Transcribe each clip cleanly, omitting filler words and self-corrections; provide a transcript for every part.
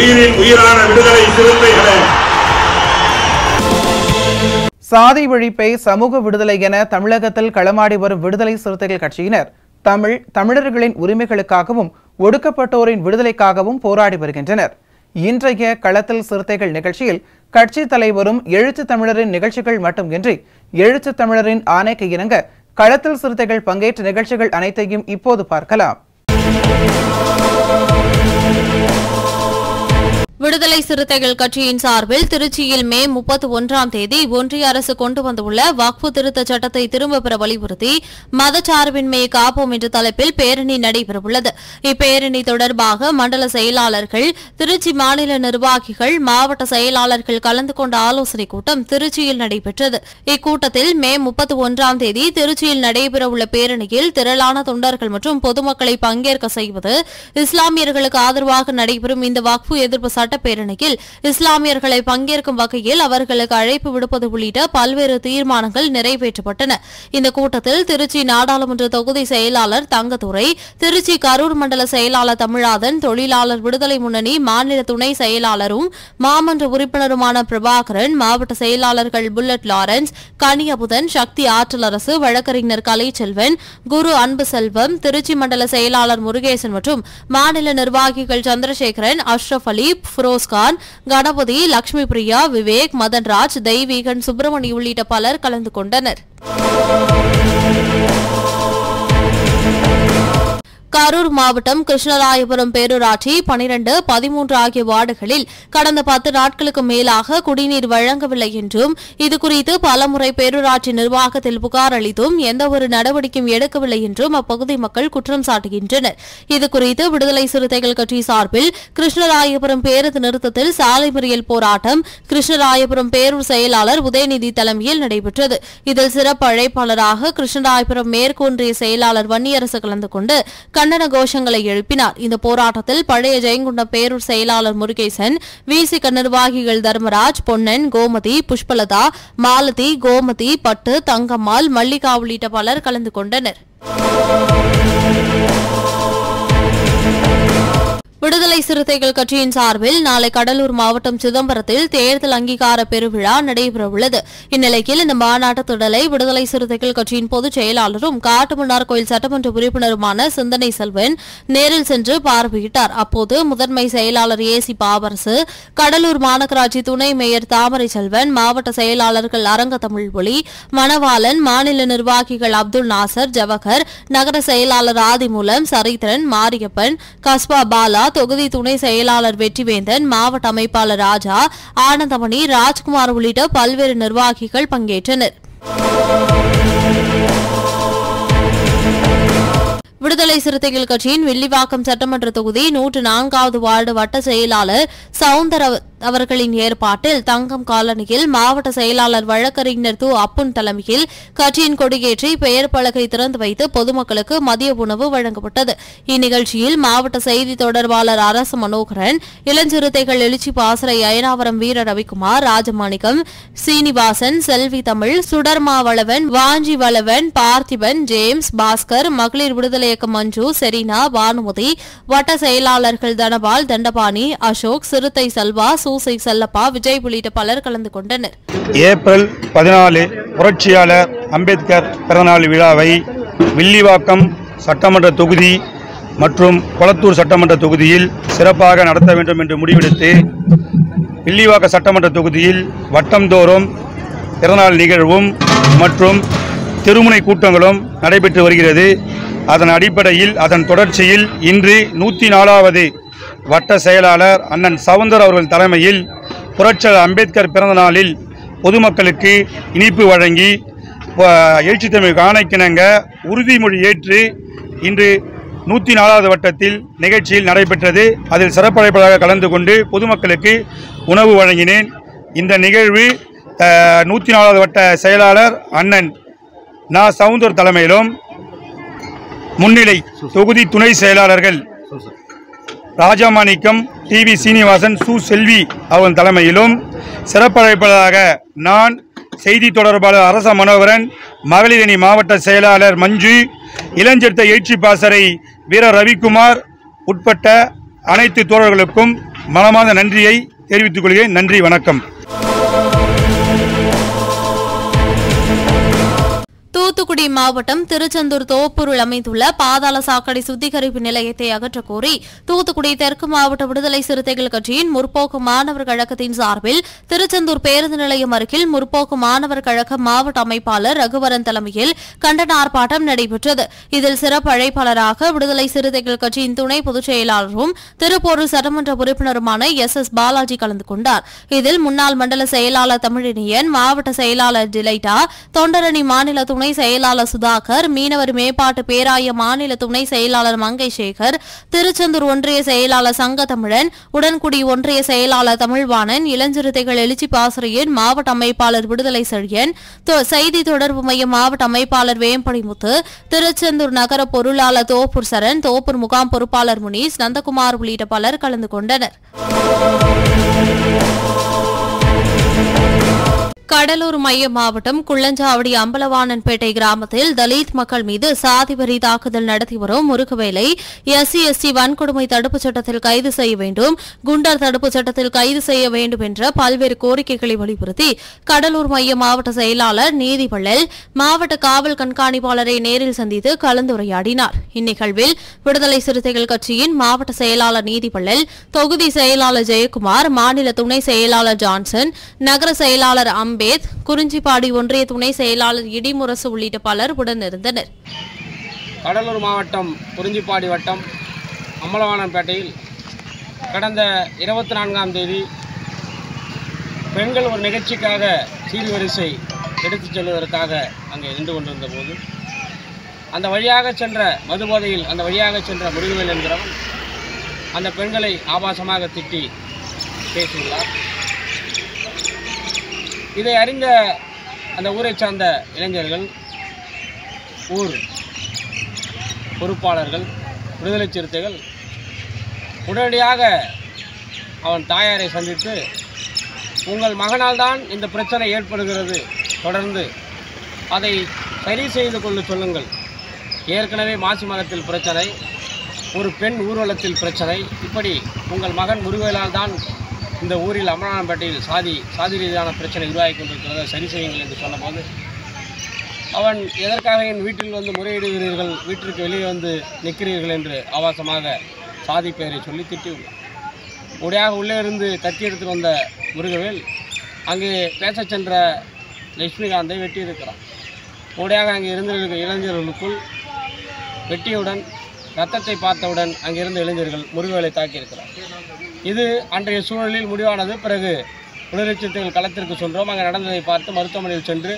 உயிரின் உயிரான விடுதலை சிறுத்தைகளே, சாதி ஒழிப்பை சமூக விடுதலை என தமிழகத்தில் களமாடி வரும் விடுதலை சிறுத்தைகள் கட்சியினர் தமிழர்களின் உரிமைகளுக்காகவும் ஒடுக்கப்பட்டோரின் விடுதலைக்காகவும் போராடி வருகின்றனர். இன்றைய களத்தில் சிறுத்தைகள் நிகழ்ச்சியில் கட்சி தலைவரும் எழுத்து தமிழரின் நிகழ்ச்சிகள் மட்டுமின்றி எழுத்து தமிழரின் ஆணைக்கு இணங்க களத்தில் சிறுத்தைகள் பங்கேற்ற நிகழ்ச்சிகள் அனைத்தையும் இப்போது பார்க்கலாம். விடுதலை சிறுத்தைகள் கட்சியின் சார்பில் திருச்சியில் மே 31ஆம் தேதி ஒன்றிய அரசு கொண்டு வந்துள்ள வக்ஃபு திருத்த சட்டத்தை திரும்பப் பெற வலியுறுத்தி மதச்சார்பின்மையை காப்போம் என்ற தலைப்பில் பேரணி நடைபெறவுள்ளது. இப்பேரணி தொடர்பாக மண்டல செயலாளர்கள், திருச்சி மாநில நிர்வாகிகள், மாவட்ட செயலாளர்கள் கலந்து கொண்ட ஆலோசனைக் கூட்டம் திருச்சியில் நடைபெற்றது. இக்கூட்டத்தில் மே 31ஆம் தேதி திருச்சியில் நடைபெறவுள்ள பேரணியில் திரளான தொண்டர்கள் மற்றும் பொதுமக்களை பங்கேற்க செய்வது, இஸ்லாமியர்களுக்கு ஆதரவாக நடைபெறும் இந்த வக்ஃபு எதிர்ப்பு சட்டப்பேரணியில் இஸ்லாமியர்களை பங்கேற்கும் வகையில் அவர்களுக்கு அழைப்பு விடுப்பது உள்ளிட்ட பல்வேறு தீர்மானங்கள் நிறைவேற்றப்பட்டன. இந்த கூட்டத்தில் திருச்சி நாடாளுமன்ற தொகுதி செயலாளர் தங்கத்துரை, திருச்சி கரூர் மண்டல செயலாளர் தமிழாதன், தொழிலாளர் விடுதலை முன்னணி மாநில துணை செயலாளரும் மாமன்ற உறுப்பினருமான பிரபாகரன், மாவட்ட செயலாளர்கள் புல்லட் லாரன்ஸ், கனியபுதன், சக்தி ஆற்றலரசு, வழக்கறிஞர் கலைச்செல்வன், குரு அன்பு செல்வம், திருச்சி மண்டல செயலாளர் முருகேசன் மற்றும் மாநில நிர்வாகிகள் சந்திரசேகரன், அஷ்ரப் அலி, ஃபிரோஸ்கான், கணபதி, லட்சுமி பிரியா, விவேக், மதன்ராஜ், தெய்வீகன், சுப்பிரமணி உள்ளிட்ட பலர் கலந்து கொண்டனர். கரூர் மாவட்டம் கிருஷ்ணராயபுரம் பேரூராட்சி 12, 13 ஆகிய வார்டுகளில் கடந்த 10 நாட்களுக்கு மேலாக குடிநீர் வழங்கவில்லை என்றும் இதுகுறித்து பலமுறை பேரூராட்சி நிர்வாகத்தில் புகார் அளித்தும் எந்தவொரு நடவடிக்கையும் எடுக்கவில்லை என்றும் அப்பகுதி மக்கள் குற்றம் சாட்டுகின்றனர். இதுகுறித்து விடுதலை சிறுத்தைகள் கட்சி சார்பில் கிருஷ்ணராயபுரம் பேருந்து நிறுத்தத்தில் சாலை மறியல் போராட்டம் கிருஷ்ணராயபுரம் பேரூர் செயலாளர் உதயநிதி தலைமையில் நடைபெற்றது. இதில் சிறப்பு அழைப்பாளராக கிருஷ்ணராயபுரம் மேற்கு ஒன்றிய செயலாளர் வன்னியரசு கலந்து கொண்டு கண்டன கோஷங்களை எழுப்பினார். இந்த போராட்டத்தில் பழைய ஜெயங்கொண்டம் பேரூர் செயலாளர் முருகேசன், விசிக நிர்வாகிகள் தர்மராஜ், பொன்னன், கோமதி, புஷ்பலதா, மாலதி, கோமதி, பட்டு, தங்கம்மாள், மல்லிகா உள்ளிட்ட பலர் கலந்து கொண்டனர். விடுதலை சிறுத்தைகள் கட்சியின் சார்பில் நாளை கடலூர் மாவட்டம் சிதம்பரத்தில் தேர்தல் அங்கீகார பெருவிழா நடைபெறவுள்ளது. இந்நிலையில் இந்த மாநாட்டு திடலை விடுதலை சிறுத்தைகள் கட்சியின் பொதுச் செயலாளரும் காட்டுமன்னார் கோயில் சட்டமன்ற உறுப்பினருமான சிந்தனை செல்வன் நேரில் சென்று பார்வையிட்டார். அப்போது முதன்மை செயலாளர் ஏசி பாபரசு, கடலூர் மாநகராட்சி துணை மேயர் தாமரை செல்வன், மாவட்ட செயலாளர்கள் அரங்க தமிழ்மொழி, மணவாளன், மாநில நிர்வாகிகள் அப்துல் நாசர், ஜவஹர், நகர செயலாளர் ஆதிமூலம், சரித்திரன், மாரியப்பன், கஸ்பா பாலா, தொகுதி துணை செயலாளர் வெற்றிவேந்தன், மாவட்ட அமைப்பாளர் ராஜா, ஆனந்தமணி, ராஜ்குமார் உள்ளிட்ட பல்வேறு நிர்வாகிகள் பங்கேற்றனர். விடுதலை சிறுத்தைகள் கட்சியின் வில்லிவாக்கம் சட்டமன்ற தொகுதி 104வது வார்டு வட்ட செயலாளர் சவுந்தர் அவர்களின் ஏற்பாட்டில் தங்கம் காலனியில் மாவட்ட செயலாளர் வழக்கறிஞர் து. அப்புன் தலைமையில் கட்சியின் கொடியேற்றி பெயர் பலகை திறந்து வைத்து பொதுமக்களுக்கு மதிய உணவு வழங்கப்பட்டது. இந்நிகழ்ச்சியில் மாவட்ட செய்தி தொடர்பாளர் அரசு மனோகரன், இளஞ்சிறுத்தைகள் எழுச்சி பாசறை அயனாவரம் வீர ரவிக்குமார், ராஜமாணிக்கம், சீனிவாசன், செல்வி தமிழ், சுடர்மா வளவன், வாஞ்சி வளவன், பார்த்திபன், ஜேம்ஸ், பாஸ்கர், மகளிர் விடுதலை இயக்க மஞ்சு, செரீனா, பானுமதி, வட்ட செயலாளர்கள் தனபால், தண்டபாணி, அசோக், சிறுத்தை செல்வா, சூசை செல்லப்பா, விஜய் உள்ளிட்ட பலர் கலந்து கொண்டனர். ஏப்ரல் 14 புரட்சியாளர் அம்பேத்கர் பிறந்தநாள் விழாவை வில்லிவாக்கம் சட்டமன்ற தொகுதி மற்றும் கொளத்தூர் சட்டமன்ற தொகுதியில் சிறப்பாக நடத்த வேண்டும் என்று முடிவெடுத்து வில்லிவாக்கம் சட்டமன்ற தொகுதியில் வட்டம்தோறும் பிறந்தநாள் நிகழ்வும் மற்றும் திருமுனை கூட்டங்களும் நடைபெற்று வருகிறது. அதன் அடிப்படையில் அதன் தொடர்ச்சியில் இன்று 104வது வட்ட செயலாளர் அண்ணன் சவுந்தர் அவர்கள் தலைமையில் புரட்சியாளர் அம்பேத்கர் பிறந்த நாளில் பொதுமக்களுக்கு இனிப்பு வழங்கி எழுச்சி தமிழ் ஆணைக்கிணங்க உறுதிமொழி ஏற்று இன்று 104வது வட்டத்தில் நிகழ்ச்சியில் நடைபெற்றது. அதில் சிறப்பழைப்பாளராக கலந்து கொண்டு பொதுமக்களுக்கு உணவு வழங்கினேன். இந்த நிகழ்வு 104வது வட்ட செயலாளர் அண்ணன் நா. சவுந்தர் தலைமையிலும் முன்னிலை தொகுதி துணை செயலாளர்கள் ராஜாமாணிக்கம், டிவி சீனிவாசன், சு. செல்வி அவன் தலைமையிலும் சிறப்பழைப்பாளராக நான், செய்தி தொடர்பாளர் அரச மனோகரன், மகளிரணி மாவட்ட செயலாளர் மஞ்சு, இளஞ்செடுத்த எழுச்சி பாசறை வீரர் ரவிக்குமார் உட்பட்ட அனைத்து தோழர்களுக்கும் மனமார்ந்த நன்றியை தெரிவித்துக் கொள்கிறேன். நன்றி, வணக்கம். தூத்துக்குடி மாவட்டம் திருச்செந்தூர் தோப்பூரில் அமைந்துள்ள பாதாள சாக்கடை சுத்திகரிப்பு நிலையத்தை அகற்றக் கோரி தூத்துக்குடி தெற்கு மாவட்ட விடுதலை சிறுத்தைகள் கட்சியின் முற்போக்கு மாணவர் கழகத்தின் சார்பில் திருச்செந்தூர் பேருந்து நிலையம் அருகில் முற்போக்கு மாணவர் கழக மாவட்ட அமைப்பாளர் ரகுவரன் தலைமையில் கண்டன ஆர்ப்பாட்டம் நடைபெற்றது. இதில் சிறப்பு அழைப்பாளராக விடுதலை சிறுத்தைகள் கட்சியின் துணை பொதுச் செயலாளரும் திருப்போரூர் சட்டமன்ற உறுப்பினருமான எஸ். பாலாஜி கலந்து கொண்டார். இதில் முன்னாள் மண்டல செயலாளர் தமிழினியன், மாவட்ட செயலாளர் டிலைட்டா, தொண்டரணி மாநில துணை செயலாளர் சுதாகர், மீனவர் மேம்பாட்டு பேராய மாநில துணை செயலாளர் மங்கை சேகர், திருச்செந்தூர் ஒன்றிய செயலாளர் சங்க தமிழன், உடன்குடி ஒன்றிய செயலாளர் தமிழ்வாணன், இளஞ்சிறுத்தைகள் எழுச்சி பாசறையின் மாவட்ட அமைப்பாளர் விடுதலை செழியன், செய்தி தொடர்பு மைய மாவட்ட அமைப்பாளர் வேம்படிமுத்து, திருச்செந்தூர் நகர பொருளாளர் தோப்பூர் சரண், தோப்பூர் முகாம் பொறுப்பாளர் முனீஸ், நந்தகுமார் உள்ளிட்ட பலர் கலந்து கொண்டனர். கடலூர் மைய மாவட்டம் குள்ளஞ்சாவடி அம்பலவாணன்பேட்டை கிராமத்தில் தலித் மக்கள் மீது சாதிவரி தாக்குதல் நடத்தி வரும் முருகவேலை SC/ST வன்கொடுமை தடுப்புச் சட்டத்தில் கைது செய்ய வேண்டும், குண்டர் தடுப்புச் சட்டத்தில் கைது செய்ய வேண்டும் என்ற பல்வேறு கோரிக்கைகளை வலியுறுத்தி கடலூர் மைய மாவட்ட செயலாளர் நீதிவள்ளல் மாவட்ட காவல் கண்காணிப்பாளரை நேரில் சந்தித்து கலந்துரையாடினார். இந்நிகழ்வில் விடுதலை சிறுத்தைகள் கட்சியின் மாவட்ட செயலாளர் நீதிவள்ளல், தொகுதி செயலாளர் ஜெயக்குமார், மாநில துணை செயலாளர் ஜான்சன், நகர செயலாளர் குறிஞ்சிப்பாடி ஒன்றிய துணை செயலாளர் இடிமுரசு உள்ளிட்ட பலர் உடனிருந்தனர். கடலூர் மாவட்டம் குறிஞ்சிப்பாடி வட்டம் அம்பலவாணன்பேட்டையில் கடந்த 24ஆம் தேதி பெண்கள் ஒரு நிகழ்ச்சிக்காக சீர்வரிசை எடுத்துச் செல்வதற்காக அங்கே நின்று கொண்டிருந்த போது அந்த வழியாக சென்ற மதுபோதையில் அந்த வழியாக சென்ற முருகவேல் என்கிறவன் அந்த பெண்களை ஆபாசமாக திட்டி பேசியுள்ளார். இதை அறிந்த அந்த ஊரை சார்ந்த இளைஞர்கள், ஊர் பொறுப்பாளர்கள், விடுதலை சிறுத்தைகள் உடனடியாக அவன் தாயாரை சந்தித்து, உங்கள் மகனால் தான் இந்த பிரச்சனை ஏற்படுகிறது, தொடர்ந்து அதை சரி செய்து கொள்ள சொல்லுங்கள். ஏற்கனவே மாசி மகத்தில் பிரச்சனை, ஒரு பெண் ஊர்வலத்தில் பிரச்சனை, இப்படி உங்கள் மகன் முருகவேலால் தான் இந்த ஊரில் அம்பலவாணன்பேட்டையில் சாதி ரீதியான பிரச்சனை உருவாகி கொண்டிருக்கிறத சரி செய்யுங்கள் என்று சொன்னபோது, அவன் எதற்காக என் வீட்டில் வந்து முறையிடுகிறீர்கள், வீட்டிற்கு வெளியே வந்து நிற்கிறீர்கள் என்று ஆபாசமாக சாதி பெயரை சொல்லி திட்டியுள்ளார். உடையாக உள்ளே இருந்து கத்தி எடுத்து வந்த முருகவேல் அங்கே பேச சென்ற லட்சுமிகாந்தை வெட்டியிருக்கிறான். உடையாக அங்கே இருந்த இளைஞர்களுக்குள் வெட்டியுடன் ரத்தத்தை பார்த்தவுடன் அங்கிருந்த இளைஞர்கள் முருகவேலை தாக்கியிருக்கிறார். இது அன்றைய சூழலில் முடிவானது. பிறகு விடுதலை சிறுத்தைகள் களத்திற்கு சென்றோம். அங்கே நடந்ததை பார்த்து மருத்துவமனையில் சென்று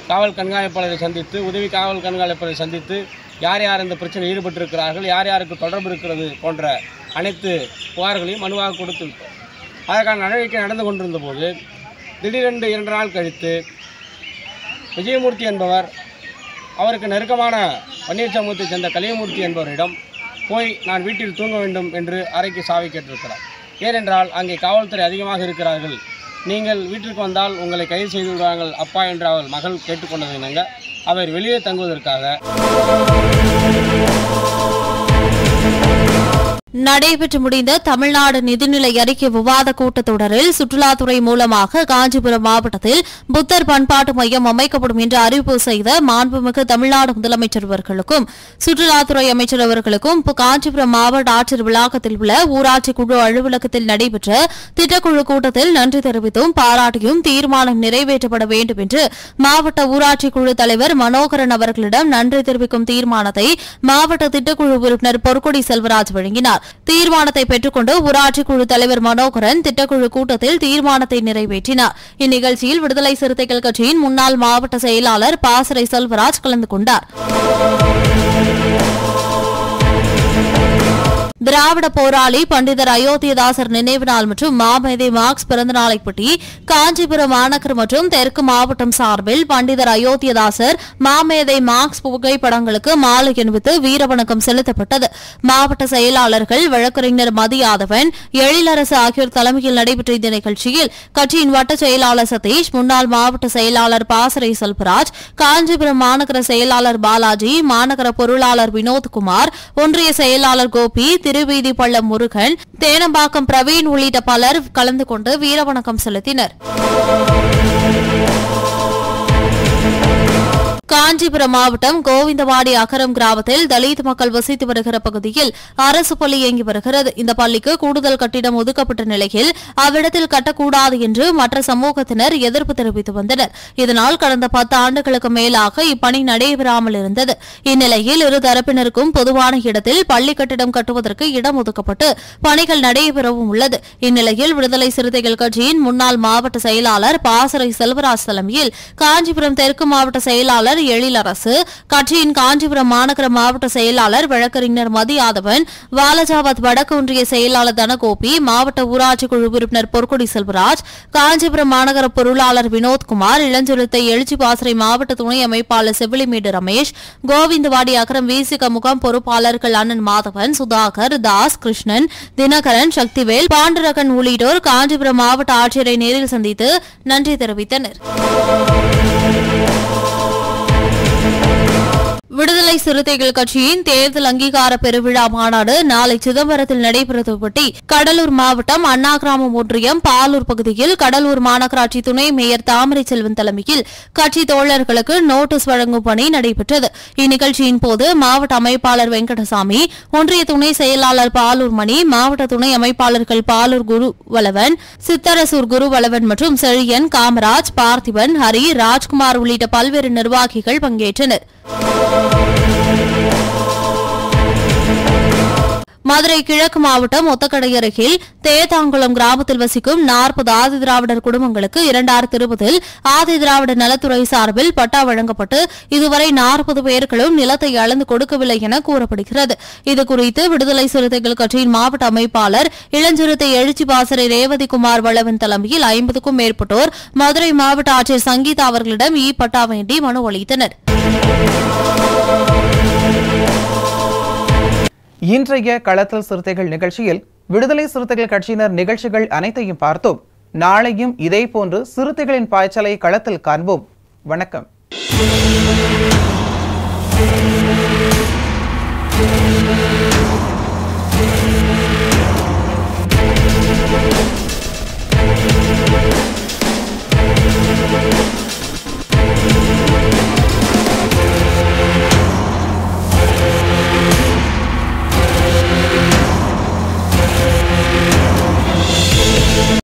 காவல் கண்காணிப்பாளரை சந்தித்து, உதவி காவல் கண்காணிப்பாளரை சந்தித்து, யார் யார் இந்த பிரச்சனையில் ஈடுபட்டிருக்கிறார்கள், யார் யாருக்கு தொடர்பு இருக்கிறது போன்ற அனைத்து புகார்களையும் மனுவாக கொடுத்து விட்டோம். அதற்கான நடவடிக்கை நடந்து கொண்டிருந்த போது திடீரென்று 2 நாள் கழித்து விஜயமூர்த்தி என்பவர் அவருக்கு நெருக்கமான வன்னியர் சமூகத்தைச் சேர்ந்த கலியமூர்த்தி என்பவரிடம் போய் நான் வீட்டில் தூங்க வேண்டும் என்று அறைக்கு சாவி கேட்டிருக்கிறார். ஏனென்றால் அங்கே காவல்துறை அதிகமாக இருக்கிறார்கள், நீங்கள் வீட்டிற்கு வந்தால் உங்களை கைது செய்து விடுவார்கள் அப்பா என்று அவள் மகள் கேட்டுக்கொண்டது இணங்க அவர் வெளியே தங்குவதற்காக நடைபெற்று முடிந்த தமிழ்நாடு நிதிநிலை அறிக்கை விவாத கூட்டத்தொடரில் சுற்றுலாத்துறை மூலமாக காஞ்சிபுரம் மாவட்டத்தில் புத்தர் பண்பாட்டு மையம் அமைக்கப்படும் என்று அறிவிப்பு செய்த மாண்புமிகு தமிழ்நாடு முதலமைச்சர் அவர்களுக்கும் சுற்றுலாத்துறை அமைச்சர் அவர்களுக்கும் காஞ்சிபுரம் மாவட்ட ஆட்சியர் வளாகத்தில் உள்ள ஊராட்சி குழு அலுவலகத்தில் நடைபெற்ற திட்டக்குழு கூட்டத்தில் நன்றி தெரிவித்தும் பாராட்டியும் தீர்மானம் நிறைவேற்றப்பட வேண்டும் என்று மாவட்ட ஊராட்சி குழு தலைவர் மனோகரன் அவர்களிடம் நன்றி தெரிவிக்கும் தீர்மானத்தை மாவட்ட திட்டக்குழு உறுப்பினர் பொற்கொடி செல்வராஜ் வழங்கினார். வழங்கினார். தீர்மானத்தை பெற்றுக்கொண்டு ஊராட்சி குழு தலைவர் மனோகரன் திட்டக்குழு கூட்டத்தில் தீர்மானத்தை நிறைவேற்றினார். இந்நிகழ்ச்சியில் விடுதலை சிறுத்தைகள் கட்சியின் முன்னாள் மாவட்ட செயலாளர் பாசறை செல்வராஜ் கலந்து கொண்டார். திராவிட போராளி பண்டிதர் அயோத்தியதாசர் நினைவு நாள் மற்றும் மாமேதை மார்க்ஸ் பிறந்த நாளைப்பொட்டி காஞ்சிபுரம் மாநகர் மற்றும் தெற்கு மாவட்டம் சார்பில் பண்டிதர் அயோத்தியதாசர் மாமேதை மார்க்ஸ் புகைப்படங்களுக்கு மாலை அணிவித்து வீரவணக்கம் செலுத்தப்பட்டது. மாவட்ட செயலாளர்கள் வழக்கறிஞர் மதியாதவன், எழிலரசு ஆகியோர் தலைமையில் நடைபெற்ற இந்த நிகழ்ச்சியில் கட்சியின் வட்ட செயலாளர் சதீஷ், முன்னாள் மாவட்ட செயலாளர் பாசறை செல்வராஜ், காஞ்சிபுரம் மாநகர செயலாளர் பாலாஜி, மாநகர பொருளாளர் வினோத்குமார், ஒன்றிய செயலாளர் கோபி, திருவீதி பள்ளம் முருகன், தேனம்பாக்கம் பிரவீன் உள்ளிட்ட பலர் கலந்து கொண்டு வீரவணக்கம் செலுத்தினர். காஞ்சிபுரம் மாவட்டம் கோவிந்தவாடி அகரம் கிராமத்தில் தலித் மக்கள் வசித்து வருகிற பகுதியில் அரசு பள்ளி இயங்கி வருகிறது. இந்த பள்ளிக்கு கூடுதல் கட்டிடம் ஒதுக்கப்பட்ட நிலையில் அவ்விடத்தில் கட்டக்கூடாது என்று மற்ற சமூகத்தினர் எதிர்ப்பு தெரிவித்து வந்தனர். இதனால் கடந்த 10 ஆண்டுகளுக்கு மேலாக இப்பணி நடைபெறாமல் இருந்தது. இந்நிலையில் இரு தரப்பினருக்கும் பொதுவான இடத்தில் பள்ளி கட்டிடம் கட்டுவதற்கு இடம் ஒதுக்கப்பட்டு பணிகள் நடைபெறவும் உள்ளது. இந்நிலையில் விடுதலை சிறுத்தைகள் கட்சியின் முன்னாள் மாவட்ட செயலாளர் பாசறை செல்வராஜ் தலைமையில் காஞ்சிபுரம் தெற்கு மாவட்ட செயலாளர் எழிலரசு, கட்சியின் காஞ்சிபுரம் மாநகர மாவட்ட செயலாளர் வழக்கறிஞர் மதியாதவன், வாலஜாபாத் வடக்கு ஒன்றிய செயலாளர் தனகோபி, மாவட்ட ஊராட்சி குழு உறுப்பினர் பொற்கொடி செல்வராஜ், காஞ்சிபுரம் மாநகர பொருளாளர் வினோத்குமார், இளஞ்சிறுத்தை எழுச்சி பாசறை மாவட்ட துணை அமைப்பாளர் செவிலிமேடு ரமேஷ், கோவிந்தவாடி அகரம் விசிக முகாம் பொறுப்பாளர்கள் அண்ணன் மாதவன், சுதாகர், தாஸ், கிருஷ்ணன், தினகரன், சக்திவேல், பாண்டுரகன் உள்ளிட்டோர் காஞ்சிபுரம் மாவட்ட ஆட்சியரை நேரில் சந்தித்து நன்றி தெரிவித்தனர். விடுதலை சிறுத்தைகள் கட்சியின் தேர்தல் அங்கீகார பெருவிழா மாநாடு நாளை சிதம்பரத்தில் நடைபெறுவதையொட்டி கடலூர் மாவட்டம் அண்ணா கிராமம் ஒன்றியம் பாலூர் பகுதியில் கடலூர் மாநகராட்சி துணை மேயர் தாமரை செல்வன் தலைமையில் கட்சி தோழர்களுக்கு நோட்டீஸ் வழங்கும் பணி நடைபெற்றது. இந்நிகழ்ச்சியின் போது மாவட்ட அமைப்பாளர் வெங்கடசாமி, ஒன்றிய துணை செயலாளர் பாலூர் மணி, மாவட்ட துணை அமைப்பாளர்கள் பாலூர் குருவளவன், சித்தரசூர் குருவளவன் மற்றும் செழியன், காமராஜ், பார்த்திபன், ஹரி, ராஜ்குமார் உள்ளிட்ட பல்வேறு நிர்வாகிகள் பங்கேற்றனர். மதுரை கிழக்கு மாவட்டம் ஒத்தக்கடை அருகில் தேத்தாங்குளம் கிராமத்தில் வசிக்கும் 40 ஆதி திராவிடர் குடும்பங்களுக்கு 2020 ஆதி திராவிடர் நலத்துறை சார்பில் பட்டா வழங்கப்பட்டு இதுவரை 40 பேர்களும் நிலத்தை அளந்து கொடுக்கவில்லை என கூறப்படுகிறது. இதுகுறித்து விடுதலை சிறுத்தைகள் கட்சியின் மாவட்ட அமைப்பாளர் இளஞ்சிறுத்தை எழுச்சி பாசறை ரேவதிகுமார் வளவன் தலைமையில் 50க்கும் மேற்பட்டோர் மதுரை மாவட்ட ஆட்சியர் சங்கீதா அவர்களிடம் பட்டா வேண்டி மனு அளித்தனர். இன்றைய களத்தல் சிறுத்தைகள் நிகழ்ச்சியில் விடுதலை சிறுத்தைகள் கட்சியினர் நிகழ்ச்சிகள் அனைத்தையும் பார்த்தோம். நாளையும் இதேபோன்று சிறுத்தைகளின் பாய்ச்சலை களத்தில் காண்போம். வணக்கம்.